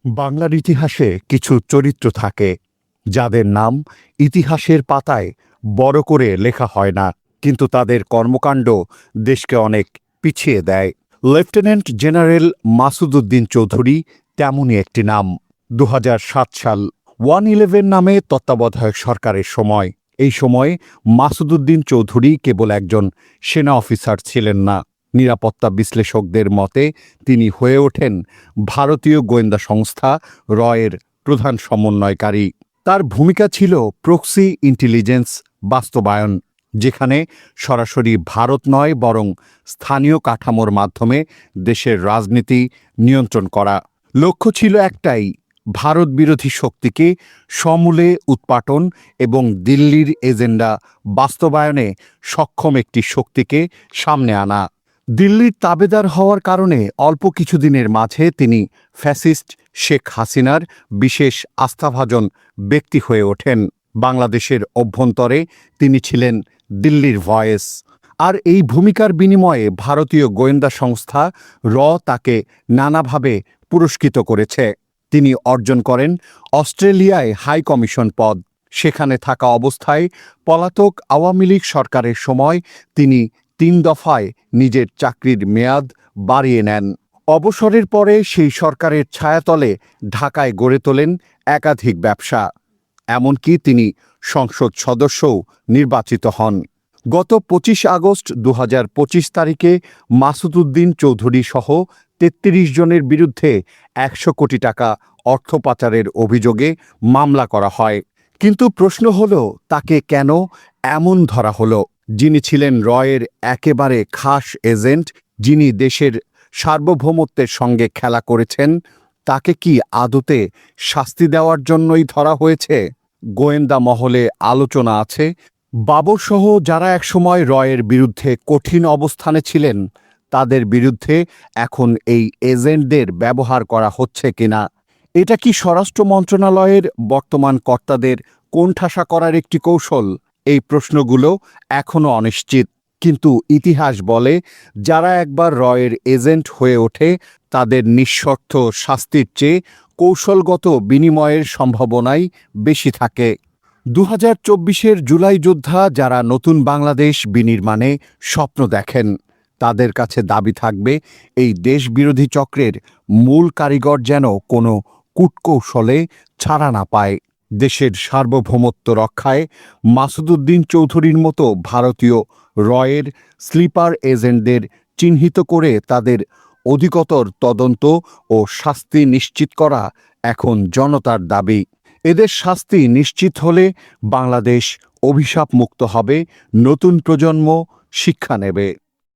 বাংলার ইতিহাসে কিছু চরিত্র থাকে যাদের নাম ইতিহাসের পাতায় বড় করে লেখা হয় না, কিন্তু তাদের কর্মকাণ্ড দেশকে অনেক পিছিয়ে দেয়। লেফটেন্যান্ট জেনারেল মাসুদ উদ্দিন চৌধুরী তেমনই একটি নাম। ২০০৭ সাল 111 নামে তত্ত্বাবধায়ক সরকারের সময়, এই সময়ে মাসুদ উদ্দিন চৌধুরী কেবল একজন সেনা অফিসার ছিলেন না, নিরাপত্তা বিশ্লেষকদের মতে তিনি হয়ে ওঠেন ভারতীয় গোয়েন্দা সংস্থা রয়ের প্রধান সমন্বয়কারী। তার ভূমিকা ছিল প্রক্সি ইন্টেলিজেন্স বাস্তবায়ন, যেখানে সরাসরি ভারত নয় বরং স্থানীয় কাঠামোর মাধ্যমে দেশের রাজনীতি নিয়ন্ত্রণ করা। লক্ষ্য ছিল একটাই, ভারত বিরোধী শক্তিকে সমূলে উৎপাটন এবং দিল্লির এজেন্ডা বাস্তবায়নে সক্ষম একটি শক্তিকে সামনে আনা। দিল্লির তাবেদার হওয়ার কারণে অল্প কিছুদিনের মাঝে তিনি ফ্যাসিস্ট শেখ হাসিনার বিশেষ আস্থাভাজন ব্যক্তি হয়ে ওঠেন। বাংলাদেশের অভ্যন্তরে তিনি ছিলেন দিল্লির ভয়েস, আর এই ভূমিকার বিনিময়ে ভারতীয় গোয়েন্দা সংস্থা তাকে নানাভাবে পুরস্কৃত করেছে। তিনি অর্জন করেন অস্ট্রেলিয়ায় হাই কমিশন পদ। সেখানে থাকা অবস্থায় পলাতক আওয়ামী লীগ সরকারের সময় তিনি ৩ দফায় নিজের চাকরির মেয়াদ বাড়িয়ে নেন। অবসরের পরে সেই সরকারের ছায়াতলে ঢাকায় গড়ে তোলেন একাধিক ব্যবসা, এমনকি তিনি সংসদ সদস্যও নির্বাচিত হন। গত ২৫ আগস্ট ২০২৫ তারিখে মাসুদ উদ্দিন চৌধুরী সহ ৩৩ জনের বিরুদ্ধে ১০০ কোটি টাকা অর্থ পাচারের অভিযোগে মামলা করা হয়। কিন্তু প্রশ্ন হল, তাকে কেন এমন ধরা হলো? যিনি ছিলেন রয়ের একেবারে খাস এজেন্ট, যিনি দেশের সার্বভৌমত্বের সঙ্গে খেলা করেছেন, তাকে কি আদতে শাস্তি দেওয়ার জন্যই ধরা হয়েছে? গোয়েন্দা মহলে আলোচনা আছে, বাবরসহ যারা একসময় রয়ের বিরুদ্ধে কঠিন অবস্থানে ছিলেন, তাদের বিরুদ্ধে এখন এই এজেন্টদের ব্যবহার করা হচ্ছে কিনা। এটা কি স্বরাষ্ট্র মন্ত্রণালয়ের বর্তমান কর্তাদের কোণঠাসা করার একটি কৌশল? এই প্রশ্নগুলো এখনও অনিশ্চিত, কিন্তু ইতিহাস বলে যারা একবার রয়ের এজেন্ট হয়ে ওঠে তাদের নিঃশর্ত শাস্তির চেয়ে কৌশলগত বিনিময়ের সম্ভাবনাই বেশি থাকে। ২০২৪-এর জুলাই যোদ্ধা যারা নতুন বাংলাদেশ বিনির্মাণে স্বপ্ন দেখেন, তাদের কাছে দাবি থাকবে এই দেশবিরোধী চক্রের মূল কারিগর যেন কোনো কূটকৌশলে ছাড়া না পায়। দেশের সার্বভৌমত্ব রক্ষায় মাসুদ উদ্দিন চৌধুরীর মতো ভারতীয় রয়ের স্লিপার এজেন্টদের চিহ্নিত করে তাদের অধিকতর তদন্ত ও শাস্তি নিশ্চিত করা এখন জনতার দাবি। এদের শাস্তি নিশ্চিত হলে বাংলাদেশ অভিশাপ মুক্ত হবে, নতুন প্রজন্ম শিক্ষা নেবে।